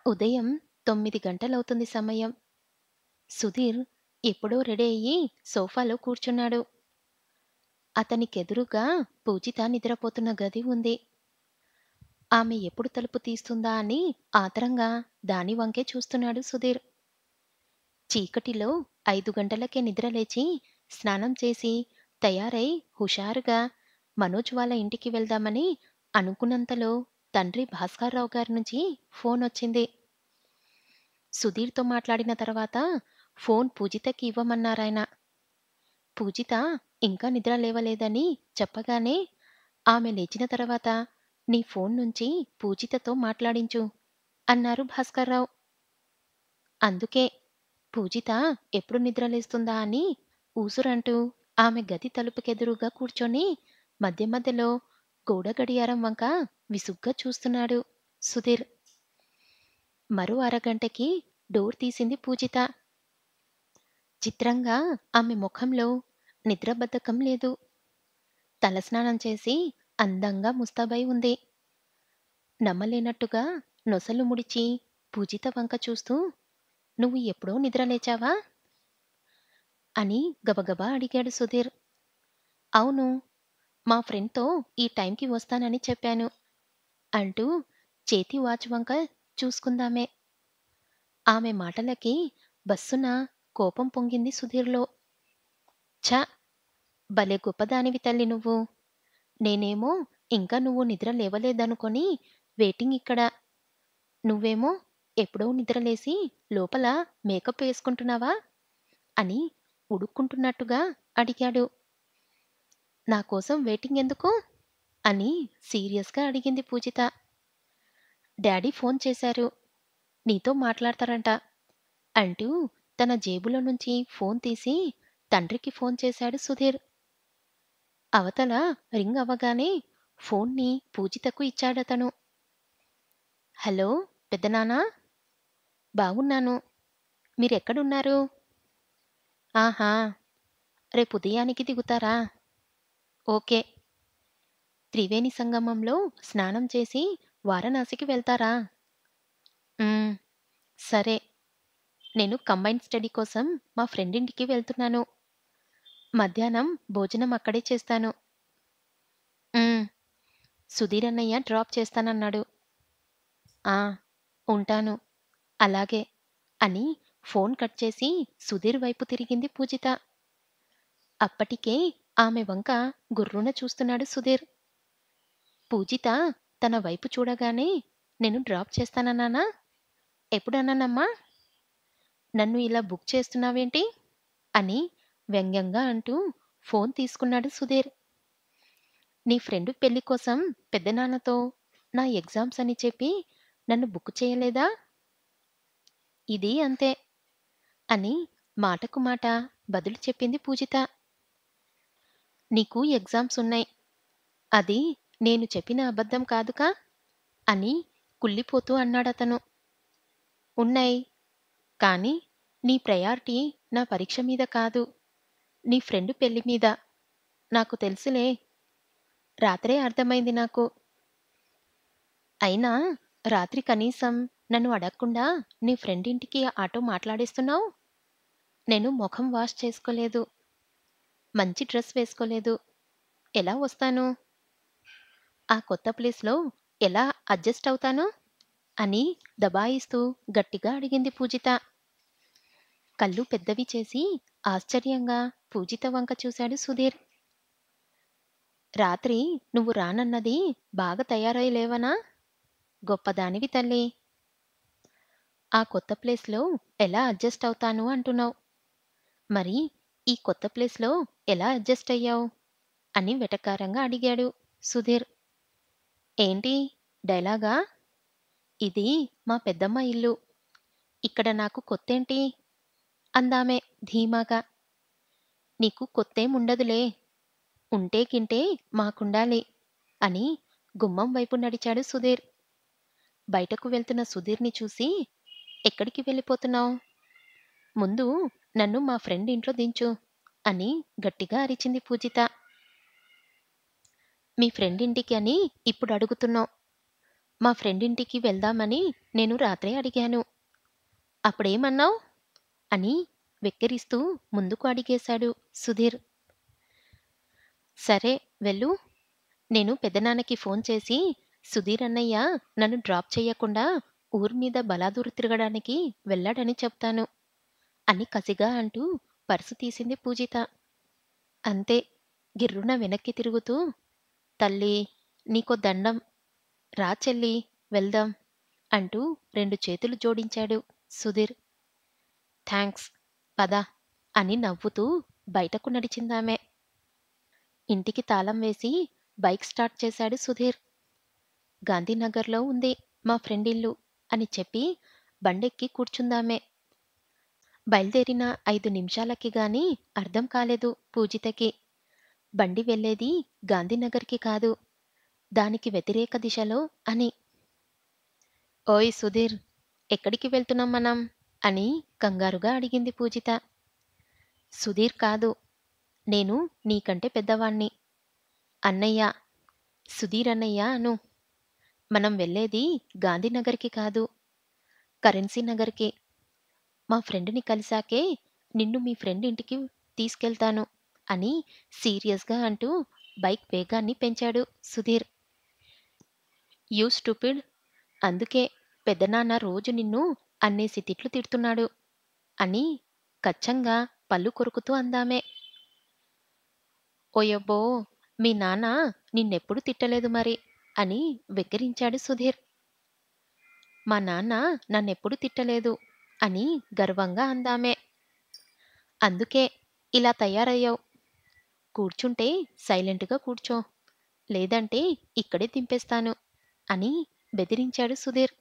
ఉదయం 9 గంటలవుతుంది సమయం. సుధీర్ ఎప్పుడో రెడీ అయ్యి సోఫాలో కూర్చున్నాడు. అతనికెదురుగా పూజిత నిద్రపోతున్న గది ఉంది. ఆమె ఎప్పుడు తలుపు తీస్తుందా అని ఆత్రంగా దాని వంకే చూస్తున్నాడు సుధీర్. చీకటిలో 5 గంటలకే నిద్రలేచి, స్నానం చేసి, తయారై హుషారుగా మనోజ్ వాళ్ళ ఇంటికి వెళ్దామని అనుకున్నంతలో తండ్రి భాస్కర్రావు గారి నుంచి ఫోనొచ్చింది. సుధీర్‌తో మాట్లాడిన తర్వాత ఫోన్ పూజితకి ఇవ్వమన్నారాయన. పూజిత ఇంకా నిద్ర లేవలేదని చెప్పగానే, ఆమె లేచిన తర్వాత నీ ఫోన్ నుంచి పూజితతో మాట్లాడించు అన్నారు భాస్కర్రావు. అందుకే పూజిత ఎప్పుడు నిద్రలేస్తుందా అని ఊసురంటూ ఆమె గది తలుపుకెదురుగా కూర్చొని మధ్య మధ్యలో గోడ గడియారం వంక విసుగ్గా చూస్తున్నాడు సుధీర్. మరో అరగంటకి డోర్ తీసింది పూజిత. చిత్రంగా ఆమె ముఖంలో నిద్రబద్ధకం లేదు. తలస్నానం చేసి అందంగా ముస్తాబై ఉంది. నమ్మలేనట్టుగా నొసలు ముడిచి పూజిత వంక చూస్తూ, నువ్వు ఎప్పుడో నిద్రలేచావా అని గబగబా అడిగాడు సుధీర్. అవును, మా ఫ్రెండ్‌తో ఈ టైంకి వస్తానని చెప్పాను అంటూ చేతి వాచ్ వంక చూసుకుందామె. ఆమె మాటలకి బస్సున కోపం పొంగింది సుధీర్‌లో. ఛ! భలే గొప్పదానివి తల్లి నువ్వు. నేనేమో ఇంకా నువ్వు నిద్ర లేవలేదనుకొని వెయిటింగ్ ఇక్కడ. నువ్వేమో ఎప్పుడో నిద్రలేసి లోపల మేకప్ వేసుకుంటున్నావా అని ఉడుక్కుంటున్నట్టుగా అడిగాడు. నా కోసం వెయిటింగ్ ఎందుకు అని సీరియస్‌గా అడిగింది పూజిత. డాడీ ఫోన్ చేశారు. నీతో మాట్లాడతారంట అంటూ తన జేబులో నుంచి ఫోన్ తీసి తండ్రికి ఫోన్ చేశాడు సుధీర్. అవతల రింగ్ అవ్వగానే ఫోన్ని పూజితకు ఇచ్చాడతను. హలో పెద్దనాన్నా? బాగున్నాను. మీరెక్కడున్నారు? ఆహా! రేపుదయానికి దిగుతారా? ఓకే. త్రివేణి సంగమంలో స్నానం చేసి వారణాసికి వెళ్తారా? హ్మ్. సరే. నేను కంబైన్డ్ స్టడీ కోసం మా ఫ్రెండింటికి వెళ్తున్నాను. మధ్యాహ్నం భోజనం అక్కడే చేస్తాను. హ్మ్. సుధీర్ అన్నయ్య డ్రాప్ చేస్తానన్నాడు. ఆ! ఉంటాను. అలాగే అని ఫోన్ కట్ చేసి సుధీర్ వైపు తిరిగింది పూజిత. అప్పటికే ఆమె వంక గుర్రున చూస్తున్నాడు సుధీర్. పూజిత తన వైపు చూడగానే నేను డ్రాప్ చేస్తానన్నానా? ఎప్పుడన్నానమ్మా? నన్ను ఇలా బుక్ చేస్తున్నావేంటి? అని వ్యంగ్యంగా అంటూ ఫోన్ తీసుకున్నాడు సుధీర్. నీ ఫ్రెండు పెళ్లి కోసం పెద్దనాన్నతో నా ఎగ్జామ్స్ అని చెప్పి నన్ను బుక్ చేయలేదా? ఇదీ అంతే అని మాటకు మాట బదులు చెప్పింది పూజిత. నీకు ఎగ్జామ్స్ ఉన్నాయి. అది నేను చెప్పిన అబద్ధం కాదుగా అని కుళ్ళిపోతూ అన్నాడతను. ఉన్నాయి. కానీ నీ ప్రయారిటీ నా పరీక్ష మీద కాదు. నీ ఫ్రెండు పెళ్లి మీద. నాకు తెలుసులే. రాత్రే అర్థమైంది నాకు. అయినా రాత్రి కనీసం నన్ను అడక్కుండా నీ ఫ్రెండింటికి ఆటో మాట్లాడేస్తున్నావు? నేను మొఖం వాష్ చేసుకోలేదు. మంచి డ్రెస్ వేసుకోలేదు. ఎలా వస్తాను? ఆ కొత్త ప్లేస్‌లో ఎలా అడ్జస్ట్ అవుతాను? అని దబాయిస్తూ గట్టిగా అడిగింది పూజిత. కళ్ళు పెద్దవి చేసి ఆశ్చర్యంగా పూజిత వంక చూశాడు సుధీర్. రాత్రి నువ్వు రానన్నది బాగా తయారై లేవనా? గొప్పదానివి తల్లి. ఆ కొత్త ప్లేస్‌లో ఎలా అడ్జస్ట్ అవుతాను అంటున్నావు. మరి ఈ కొత్త ప్లేస్‌లో ఎలా అడ్జస్ట్ అయ్యావు? అని వెటకారంగా అడిగాడు సుధీర్. ఏంటి డైలాగా? ఇది మా పెద్దమ్మ ఇల్లు. ఇక్కడ నాకు కొత్తేంటి? అందామె ధీమాగా. నీకు కొత్తేముండదులే. ఉంటే గింటే మాకుండాలి అని గుమ్మం వైపు నడిచాడు సుధీర్. బయటకు వెళ్తున్న సుధీర్‌ని చూసి ఎక్కడికి వెళ్ళిపోతున్నావు? ముందు నన్ను మా ఫ్రెండ్ ఇంట్లో దించు అని గట్టిగా అరిచింది పూజిత. మీ ఫ్రెండ్ ఇంటికి అని ఇప్పుడు అడుగుతున్నావు. మా ఫ్రెండింటికి వెళ్దామని నేను రాత్రే అడిగాను. అప్పుడేమన్నావు? అని వెక్కిరిస్తూ ముందుకు అడిగేశాడు సుధీర్. సరే వెళ్ళు. నేను పెదనాన్నకి ఫోన్ చేసి సుధీర్ అన్నయ్య నన్ను డ్రాప్ చెయ్యకుండా ఊరు మీద బలాదూరు తిరగడానికి వెళ్ళాడని చెప్తాను అని కసిగా అంటూ పర్సు తీసింది పూజిత. అంతే గిర్రున వెనక్కి తిరుగుతూ, తల్లీ నీకో దండం, రా చెల్లీ వెళ్దాం అంటూ 2 చేతులు జోడించాడు సుధీర్. థాంక్స్ పద అని నవ్వుతూ బయటకు నడిచిందామె. ఇంటికి తాళం వేసి బైక్ స్టార్ట్ చేశాడు సుధీర్. గాంధీనగర్‌లో ఉంది మా ఫ్రెండిల్లు అని చెప్పి బండెక్కి కూర్చుందామె. బయలుదేరిన 5 నిమిషాలకి గాని అర్థం కాలేదు పూజితకి. బండి వెళ్ళేది గాంధీనగర్‌కి కాదు, దానికి వ్యతిరేక దిశలో అని. ఓయ్ సుధీర్! ఎక్కడికి వెళ్తున్నాం మనం? అని కంగారుగా అడిగింది పూజిత. సుధీర్ కాదు, నేను నీకంటే పెద్దవాణ్ణి. అన్నయ్య, సుధీర్ అన్నయ్య అను. మనం వెళ్ళేది గాంధీనగర్‌కి కాదు, కరెన్సీ నగర్‌కి. మా ఫ్రెండ్‌ని కలిసాకే నిన్ను మీ ఫ్రెండ్ ఇంటికి తీసుకెళ్తాను అని సీరియస్‌గా అంటూ బైక్ వేగాన్ని పెంచాడు సుధీర్. You stupid! అందుకే పెదనాన్న రోజు నిన్ను అన్నేసి తిట్లు తిడుతున్నాడు అని కచ్చంగా పళ్ళు కొరుకుతూ అందామె. ఓయబ్బో! మీ నాన్న నిన్నెప్పుడు తిట్టలేదు మరి అని వెక్కిరించాడు సుధీర్. మా నాన్న నన్నెప్పుడు తిట్టలేదు అని గర్వంగా అందామె. అందుకే ఇలా తయారయ్యావు. కూర్చుంటే సైలెంట్‌గా కూర్చో, లేదంటే ఇక్కడే దింపేస్తాను అని బెదిరించాడు సుధీర్.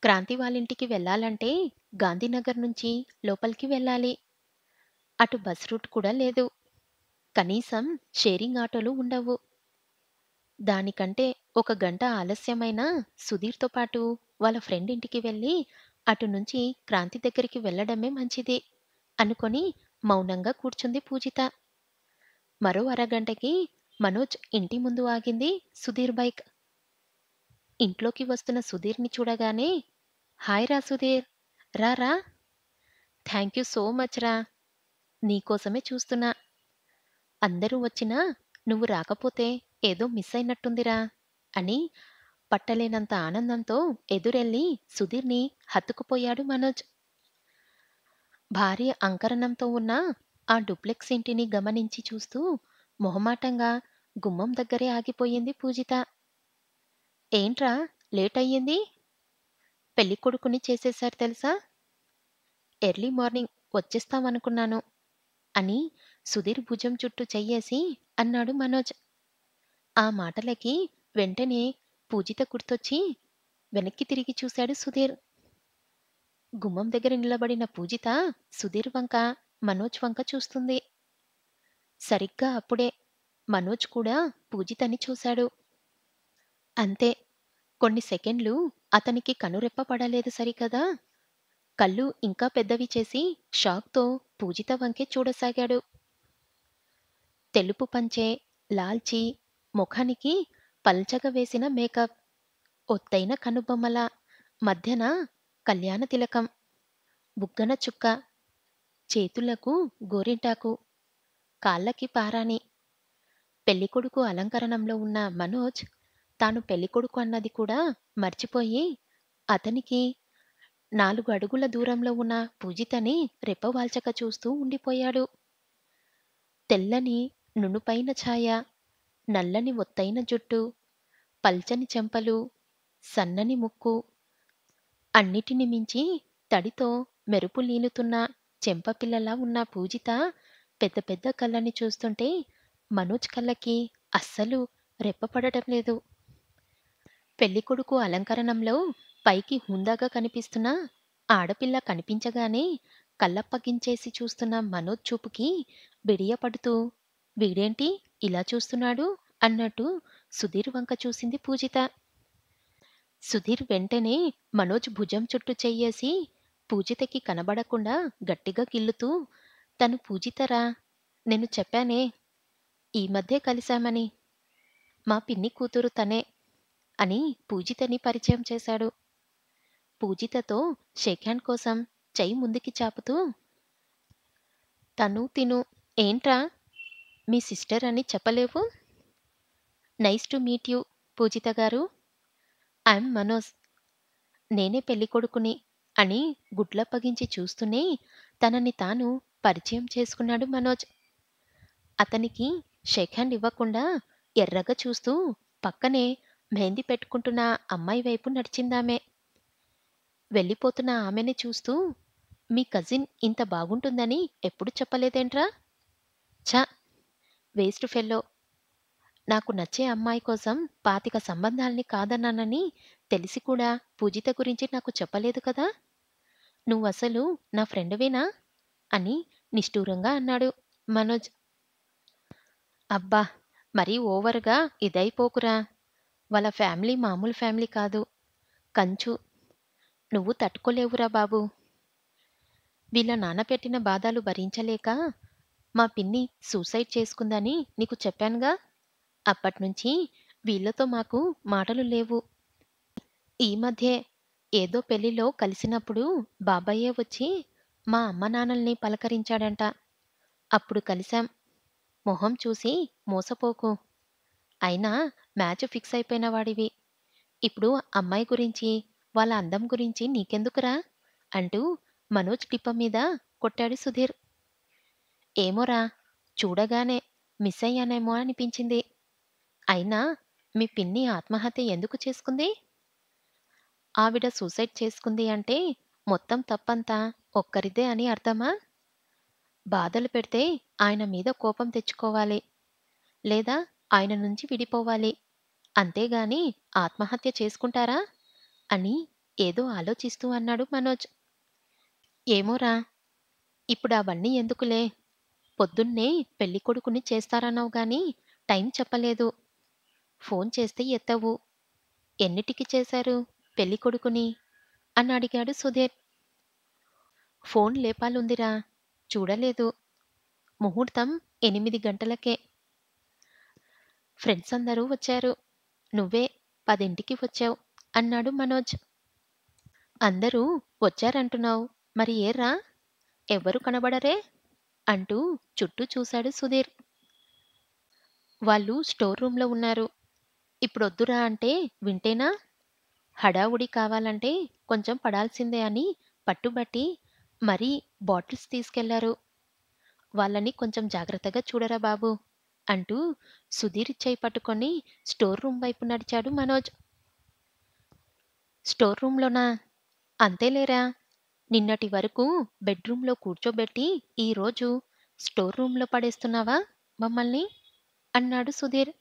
క్రాంతి వాళ్ళింటికి వెళ్ళాలంటే గాంధీనగర్ నుంచి లోపలికి వెళ్ళాలి. అటు బస్ రూట్ కూడా లేదు. కనీసం షేరింగ్ ఆటోలు ఉండవు. దానికంటే ఒక గంట ఆలస్యమైనా సుధీర్‌తో పాటు వాళ్ళ ఫ్రెండ్ ఇంటికి వెళ్ళి అటు నుంచి క్రాంతి దగ్గరికి వెళ్ళడమే మంచిది అనుకొని మౌనంగా కూర్చుంది పూజిత. మరో అరగంటకి మనోజ్ ఇంటి ముందు ఆగింది సుధీర్ బైక్. ఇంట్లోకి వస్తున్న సుధీర్‌ని చూడగానే హాయ్ రా సుధీర్! రా రా! థాంక్యూ సో మచ్ రా! నీకోసమే చూస్తున్నా. అందరూ వచ్చినా నువ్వు రాకపోతే ఏదో మిస్ అయినట్టుందిరా అని పట్టలేనంత ఆనందంతో ఎదురెళ్ళి సుధీర్‌ని హత్తుకుపోయాడు మనోజ్. భార్య అంకరణంతో ఉన్న ఆ డూప్లెక్స్ ఇంటిని గమనించి చూస్తూ మొహమాటంగా గుమ్మం దగ్గరే ఆగిపోయింది పూజిత. ఏంట్రా లేటయ్యింది? పెళ్ళికొడుకుని చేసేశారు తెలుసా? ఎర్లీ మార్నింగ్ వచ్చేస్తామనుకున్నాను అని సుధీర్ భుజం చుట్టూ చెయ్యేసి అన్నాడు మనోజ్. ఆ మాటలకి వెంటనే పూజిత గుర్తొచ్చి వెనక్కి తిరిగి చూశాడు సుధీర్. గుమ్మం దగ్గర నిలబడిన పూజిత సుధీర్ వంక, మనోజ్ వంక చూస్తుంది. సరిగ్గా అప్పుడే మనోజ్ కూడా పూజితని చూశాడు. అంతే కొన్ని సెకండ్లు అతనికి కనురెప్ప పడలేదు సరికదా! కళ్ళు ఇంకా పెద్దవి చేసి షాక్‌తో పూజిత వంకే చూడసాగాడు. తెలుపు పంచె, లాల్చీ, ముఖానికి పల్చగా వేసిన మేకప్, ఒత్తైన కనుబొమ్మల మధ్యన కళ్యాణ తిలకం, బుగ్గన చుక్క, చేతులకు గోరింటాకు, కాళ్ళకి పారాణి. పెళ్ళికొడుకు అలంకరణంలో ఉన్న మనోజ్ తాను పెళ్ళికొడుకు అన్నది కూడా మర్చిపోయి అతనికి 4 అడుగుల దూరంలో ఉన్న పూజితని రెప్పవాల్చక చూస్తూ ఉండిపోయాడు. తెల్లని నునుపైన ఛాయ, నల్లని ఒత్తైన జుట్టు, పల్చని చెంపలు, సన్నని ముక్కు, అన్నిటిని మించి తడితో మెరుపులీనుతున్న చెంపపిల్లలా ఉన్న పూజిత పెద్ద పెద్ద కళ్ళని చూస్తుంటే మనోజ్ కళ్ళకి అస్సలు రెప్పపడటం లేదు. పెళ్ళికొడుకు అలంకరణంలో పైకి హుందాగా కనిపిస్తున్న ఆడపిల్ల కనిపించగానే కళ్ళప్పగించేసి చూస్తున్న మనోజ్ చూపుకి బిడియపడుతూ వీడేంటి ఇలా చూస్తున్నాడు అన్నట్టు సుధీర్ వంక చూసింది పూజిత. సుధీర్ వెంటనే మనోజ్ భుజం చుట్టూ చెయ్యేసి పూజితకి కనబడకుండా గట్టిగా గిల్లుతూ తను పూజితరా, నేను చెప్పానే ఈ మధ్యే కలిశామని, మా పిన్ని కూతురు తనే అని పూజితని పరిచయం చేశాడు. పూజితతో షేక్ హ్యాండ్ కోసం చెయ్యి ముందుకి చాపుతూ, తను తిను, ఏంట్రా మీ సిస్టర్ అని చెప్పలేవు? నైస్ టు మీట్ యూ పూజిత గారు. ఐఎమ్ మనోజ్. నేనే పెళ్ళికొడుకుని అని గుడ్లప్పగించి చూస్తూనే తనని తాను పరిచయం చేసుకున్నాడు మనోజ్. అతనికి షేక్ హ్యాండ్ ఇవ్వకుండా ఎర్రగా చూస్తూ పక్కనే మెహందీ పెట్టుకుంటున్న అమ్మాయి వైపు నడిచిందామె. వెళ్ళిపోతున్న ఆమెని చూస్తూ, మీ కజిన్ ఇంత బాగుంటుందని ఎప్పుడు చెప్పలేదేంట్రా? ఛ! Waste fellow. నాకు నచ్చే అమ్మాయి కోసం 25 సంబంధాల్ని కాదన్నానని తెలిసి కూడా పూజిత గురించి నాకు చెప్పలేదు కదా! నువ్వసలు నా ఫ్రెండువేనా? అని నిష్ఠూరంగా అన్నాడు మనోజ్. అబ్బా! మరీ ఓవర్‌గా ఇదైపోకురా! వాళ్ళ ఫ్యామిలీ మామూలు ఫ్యామిలీ కాదు. కంచు. నువ్వు తట్టుకోలేవురా బాబూ! వీళ్ళ నాన్న పెట్టిన బాధలు భరించలేక మా పిన్ని సూసైడ్ చేసుకుందని నీకు చెప్పానుగా! అప్పట్నుంచి వీళ్ళతో మాకు మాటలు లేవు. ఈ మధ్యే ఏదో పెళ్లిలో కలిసినప్పుడు బాబాయే వచ్చి మా అమ్మానాన్నల్ని పలకరించాడంట. అప్పుడు కలిసాం. మొహం చూసి మోసపోకు. అయినా మ్యాచ్ ఫిక్స్ అయిపోయిన వాడివి. ఇప్పుడు అమ్మాయి గురించి, వాళ్ళ అందం గురించి నీకెందుకురా? అంటూ మనోజ్ టిప్ప మీద కొట్టాడు సుధీర్. ఏమోరా! చూడగానే మిస్ అయ్యానేమో అనిపించింది. అయినా మీ పిన్ని ఆత్మహత్య ఎందుకు చేసుకుంది? ఆవిడ సూసైడ్ చేసుకుంది అంటే మొత్తం తప్పంతా ఒక్కరిదే అని అర్థమా? బాధలు పెడితే ఆయన మీద కోపం తెచ్చుకోవాలి. లేదా ఆయన నుంచి విడిపోవాలి. అంతేగాని ఆత్మహత్య చేసుకుంటారా? అని ఏదో ఆలోచిస్తూ అన్నాడు మనోజ్. ఏమోరా! ఇప్పుడవన్నీ ఎందుకులే. పొద్దున్నే పెళ్ళికొడుకుని చేస్తారన్నావు గానీ టైం చెప్పలేదు. ఫోన్ చేస్తే ఎత్తవు. ఎన్నిటికి చేశారు పెళ్ళికొడుకుని? అనడిగాడు సుధీర్. ఫోన్ లేపాలుందిరా! చూడలేదు. ముహూర్తం 8 గంటలకే. ఫ్రెండ్స్ అందరూ వచ్చారు. నువ్వే 10కి వచ్చావు అన్నాడు మనోజ్. అందరూ వచ్చారంటున్నావు. మరి ఏర్రా? ఎవ్వరు కనబడరే? అంటూ చుట్టూ చూశాడు సుధీర్. వాళ్ళు స్టోర్ రూంలో ఉన్నారు. ఇప్పుడొద్దురా అంటే వింటేనా? హడావుడి కావాలంటే కొంచెం పడాల్సిందే అని పట్టుబట్టి మరీ బాటిల్స్ తీసుకెళ్లారు. వాళ్ళని కొంచెం జాగ్రత్తగా చూడరా బాబూ! అంటూ సుధీర్ చెయ్యి పట్టుకొని స్టోర్ రూమ్ వైపు నడిచాడు మనోజ్. స్టోర్ రూంలోనా? అంతేలేరా! నిన్నటి వరకు బెడ్రూంలో కూర్చోబెట్టి ఈరోజు స్టోర్ రూంలో పడేస్తున్నావా మమ్మల్ని? అన్నాడు సుధీర్.